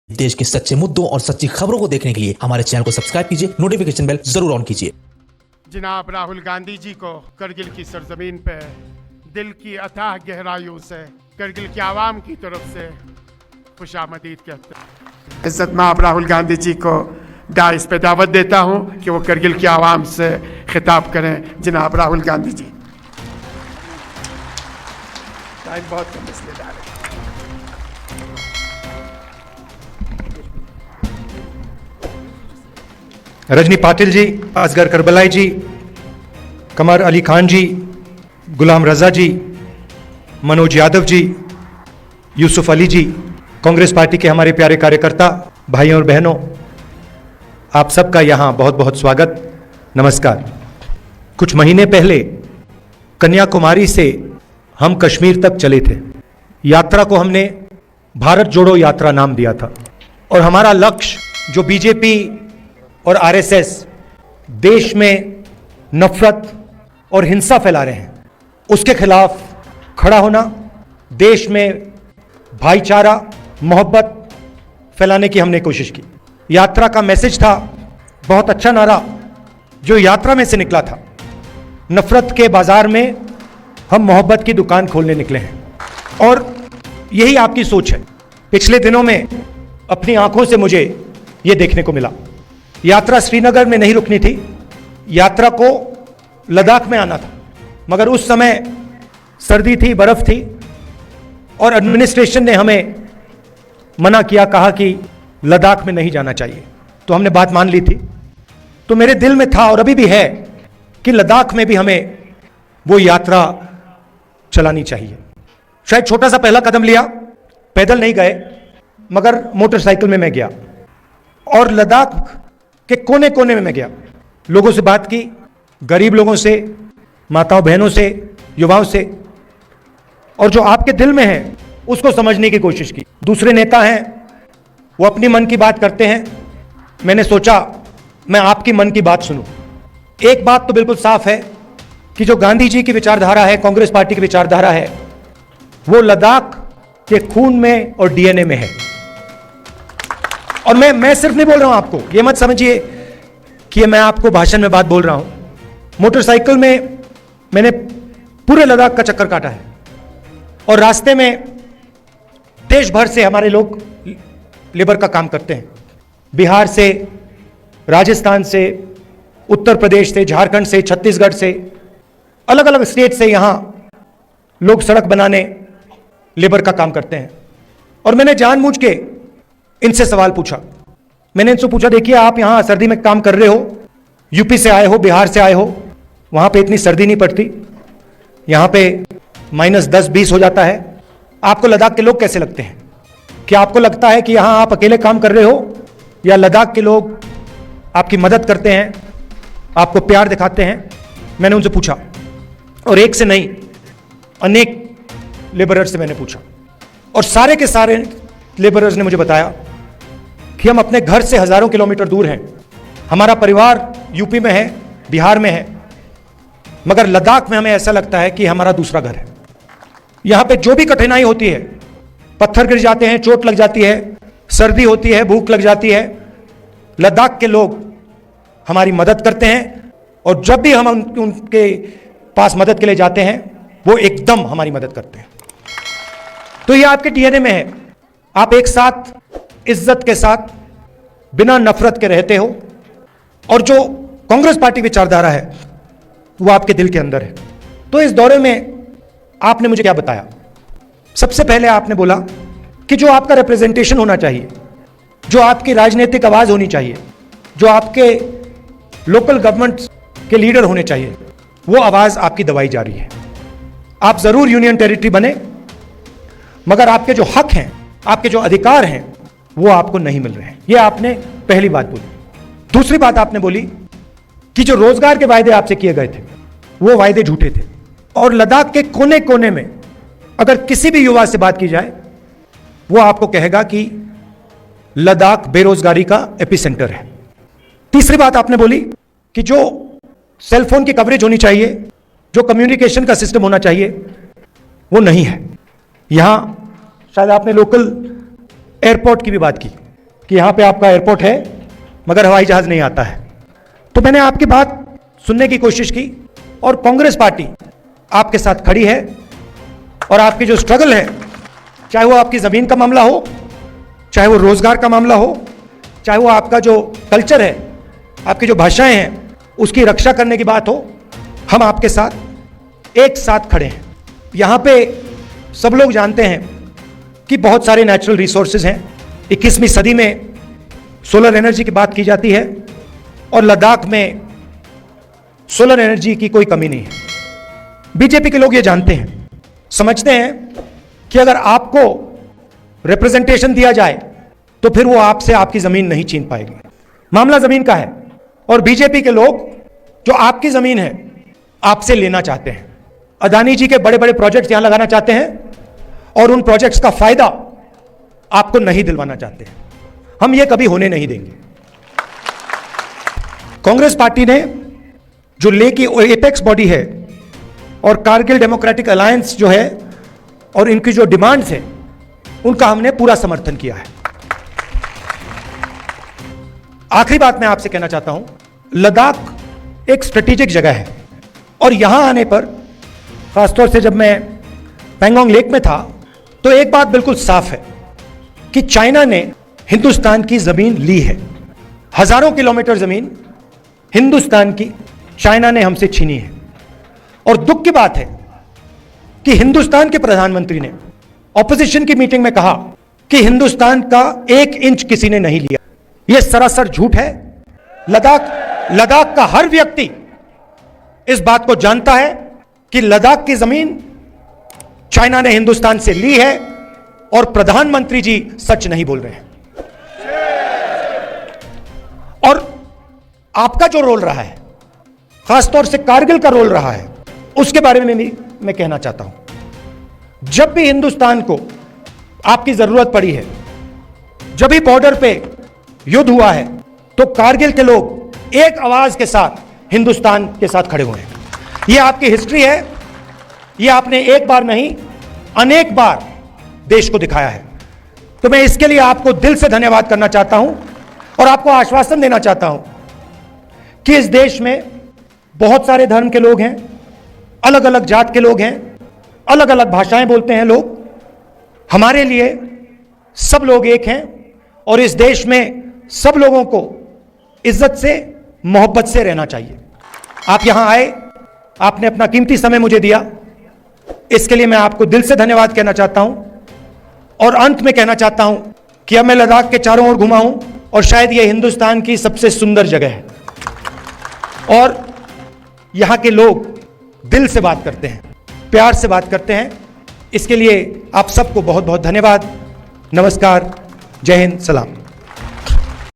देश के सच्चे मुद्दों और सच्ची खबरों को देखने के लिए हमारे चैनल को सब्सक्राइब कीजिए, नोटिफिकेशन बेल जरूर ऑन कीजिए। जनाब राहुल गांधी जी को करगिल की सरजमीन पे दिल की अथाह गहराइयों से करगिल की आवाम की तरफ से खुशामदीद कहते हैं। इज्जत माब राहुल गांधी जी को डाइस पे दावत देता हूं कि वो करगिल की आवाम से खिताब करें। जनाब राहुल गांधी जी, टाइम बहुत कम इसलिए जा रहे हैं। रजनी पाटिल जी, असगर करबलाई जी, कमर अली खान जी, गुलाम रजा जी, मनोज यादव जी, यूसुफ अली जी, कांग्रेस पार्टी के हमारे प्यारे कार्यकर्ता भाइयों और बहनों, आप सबका यहाँ बहुत बहुत स्वागत, नमस्कार। कुछ महीने पहले कन्याकुमारी से हम कश्मीर तक चले थे। यात्रा को हमने भारत जोड़ो यात्रा नाम दिया था और हमारा लक्ष्य जो बीजेपी और आरएसएस देश में नफरत और हिंसा फैला रहे हैं उसके खिलाफ खड़ा होना, देश में भाईचारा मोहब्बत फैलाने की हमने कोशिश की। यात्रा का मैसेज था, बहुत अच्छा नारा जो यात्रा में से निकला था, नफरत के बाजार में हम मोहब्बत की दुकान खोलने निकले हैं। और यही आपकी सोच है। पिछले दिनों में अपनी आंखों से मुझे यह देखने को मिला। यात्रा श्रीनगर में नहीं रुकनी थी, यात्रा को लद्दाख में आना था, मगर उस समय सर्दी थी, बर्फ थी और एडमिनिस्ट्रेशन ने हमें मना किया, कहा कि लद्दाख में नहीं जाना चाहिए। तो हमने बात मान ली थी। तो मेरे दिल में था और अभी भी है कि लद्दाख में भी हमें वो यात्रा चलानी चाहिए। शायद छोटा सा पहला कदम लिया, पैदल नहीं गए मगर मोटरसाइकिल में मैं गया और लद्दाख के कोने कोने में मैं गया, लोगों से बात की, गरीब लोगों से, माताओं बहनों से, युवाओं से, और जो आपके दिल में है उसको समझने की कोशिश की। दूसरे नेता हैं वो अपनी मन की बात करते हैं, मैंने सोचा मैं आपकी मन की बात सुनूं। एक बात तो बिल्कुल साफ है कि जो गांधी जी की विचारधारा है, कांग्रेस पार्टी की विचारधारा है, वो लद्दाख के खून में और डीएनए में है। और मैं सिर्फ नहीं बोल रहा हूं आपको, ये मत समझिए कि मैं आपको भाषण में बात बोल रहा हूं। मोटरसाइकिल में मैंने पूरे लद्दाख का चक्कर काटा है और रास्ते में देश भर से हमारे लोग लेबर का काम करते हैं। बिहार से, राजस्थान से, उत्तर प्रदेश से, झारखंड से, छत्तीसगढ़ से, अलग अलग स्टेट से यहां लोग सड़क बनाने, लेबर का काम करते हैं। और मैंने जानबूझ के इनसे सवाल पूछा। मैंने इनसे पूछा, देखिए आप यहां सर्दी में काम कर रहे हो, यूपी से आए हो, बिहार से आए हो, वहां पे इतनी सर्दी नहीं पड़ती, यहां पे -10-20 हो जाता है, आपको लद्दाख के लोग कैसे लगते हैं? क्या आपको लगता है कि यहां आप अकेले काम कर रहे हो या लद्दाख के लोग आपकी मदद करते हैं, आपको प्यार दिखाते हैं? मैंने उनसे पूछा और एक से नहीं, अनेक लेबरर्स से मैंने पूछा और सारे के सारे लेबरर्स ने मुझे बताया कि हम अपने घर से हजारों किलोमीटर दूर हैं, हमारा परिवार यूपी में है, बिहार में है, मगर लद्दाख में हमें ऐसा लगता है कि हमारा दूसरा घर है। यहां पे जो भी कठिनाई होती है, पत्थर गिर जाते हैं, चोट लग जाती है, सर्दी होती है, भूख लग जाती है, लद्दाख के लोग हमारी मदद करते हैं और जब भी हम उनके पास मदद के लिए जाते हैं वो एकदम हमारी मदद करते हैं। तो ये आपके डीएनए में है। आप एक साथ इज्जत के साथ बिना नफरत के रहते हो और जो कांग्रेस पार्टी विचारधारा है वो आपके दिल के अंदर है। तो इस दौरे में आपने मुझे क्या बताया? सबसे पहले आपने बोला कि जो आपका रिप्रेजेंटेशन होना चाहिए, जो आपकी राजनीतिक आवाज होनी चाहिए, जो आपके लोकल गवर्नमेंट के लीडर होने चाहिए, वो आवाज आपकी दबाई जा रही है। आप जरूर यूनियन टेरिटरी बने मगर आपके जो हक हैं, आपके जो अधिकार हैं वो आपको नहीं मिल रहे हैं। ये आपने पहली बात बोली। दूसरी बात आपने बोली कि जो रोजगार के वायदे आपसे किए गए थे वो वायदे झूठे थे और लद्दाख के कोने कोने में अगर किसी भी युवा से बात की जाए वो आपको कहेगा कि लद्दाख बेरोजगारी का एपिसेंटर है। तीसरी बात आपने बोली कि जो सेलफोन की कवरेज होनी चाहिए, जो कम्युनिकेशन का सिस्टम होना चाहिए, वो नहीं है। यहां शायद आपने लोकल एयरपोर्ट की भी बात की। कि यहाँ पे आपका एयरपोर्ट है मगर हवाई जहाज नहीं आता है। तो मैंने आपकी बात सुनने की कोशिश की और कांग्रेस पार्टी आपके साथ खड़ी है और आपकी जो स्ट्रगल है, चाहे वो आपकी ज़मीन का मामला हो, चाहे वो रोजगार का मामला हो, चाहे वो आपका जो कल्चर है, आपकी जो भाषाएं हैं, उसकी रक्षा करने की बात हो, हम आपके साथ एक साथ खड़े हैं। यहाँ पे सब लोग जानते हैं कि बहुत सारे नेचुरल रिसोर्सेज हैं। 21वीं सदी में सोलर एनर्जी की बात की जाती है और लद्दाख में सोलर एनर्जी की कोई कमी नहीं है। बीजेपी के लोग ये जानते हैं, समझते हैं कि अगर आपको रिप्रेजेंटेशन दिया जाए तो फिर वो आपसे आपकी जमीन नहीं छीन पाएगी। मामला जमीन का है और बीजेपी के लोग जो आपकी जमीन है आपसे लेना चाहते हैं। अदानी जी के बड़े बड़े प्रोजेक्ट्स यहां लगाना चाहते हैं और उन प्रोजेक्ट्स का फायदा आपको नहीं दिलवाना चाहते हैं। हम ये कभी होने नहीं देंगे। कांग्रेस पार्टी ने जो ले की एपेक्स बॉडी है और कारगिल डेमोक्रेटिक अलायंस जो है और इनकी जो डिमांड्स है उनका हमने पूरा समर्थन किया है। आखिरी बात मैं आपसे कहना चाहता हूं, लद्दाख एक स्ट्रेटेजिक जगह है और यहां आने पर, खासतौर से जब मैं पैंगोंग लेक में था, तो एक बात बिल्कुल साफ है कि चाइना ने हिंदुस्तान की जमीन ली है। हजारों किलोमीटर जमीन हिंदुस्तान की चाइना ने हमसे छीनी है। और दुख की बात है कि हिंदुस्तान के प्रधानमंत्री ने ऑपोजिशन की मीटिंग में कहा कि हिंदुस्तान का 1 इंच किसी ने नहीं लिया। यह सरासर झूठ है। लद्दाख का हर व्यक्ति इस बात को जानता है कि लद्दाख की जमीन चाइना ने हिंदुस्तान से ली है और प्रधानमंत्री जी सच नहीं बोल रहे हैं। और आपका जो रोल रहा है, खासतौर से कारगिल का रोल रहा है, उसके बारे में भी मैं कहना चाहता हूं। जब भी हिंदुस्तान को आपकी जरूरत पड़ी है, जब भी बॉर्डर पे युद्ध हुआ है, तो कारगिल के लोग एक आवाज के साथ हिंदुस्तान के साथ खड़े हुए हैं। यह आपकी हिस्ट्री है। यह आपने एक बार नहीं, अनेक बार देश को दिखाया है। तो मैं इसके लिए आपको दिल से धन्यवाद करना चाहता हूं और आपको आश्वासन देना चाहता हूं कि इस देश में बहुत सारे धर्म के लोग हैं, अलग अलग जात के लोग हैं, अलग अलग भाषाएं बोलते हैं लोग। हमारे लिए सब लोग एक हैं और इस देश में सब लोगों को इज्जत से, मोहब्बत से रहना चाहिए। आप यहां आए, आपने अपना कीमती समय मुझे दिया, इसके लिए मैं आपको दिल से धन्यवाद कहना चाहता हूं। और अंत में कहना चाहता हूं कि अब मैं लद्दाख के चारों ओर घुमा हूं और शायद यह हिंदुस्तान की सबसे सुंदर जगह है और यहां के लोग दिल से बात करते हैं, प्यार से बात करते हैं। इसके लिए आप सबको बहुत बहुत धन्यवाद। नमस्कार, जय हिंद, सलाम।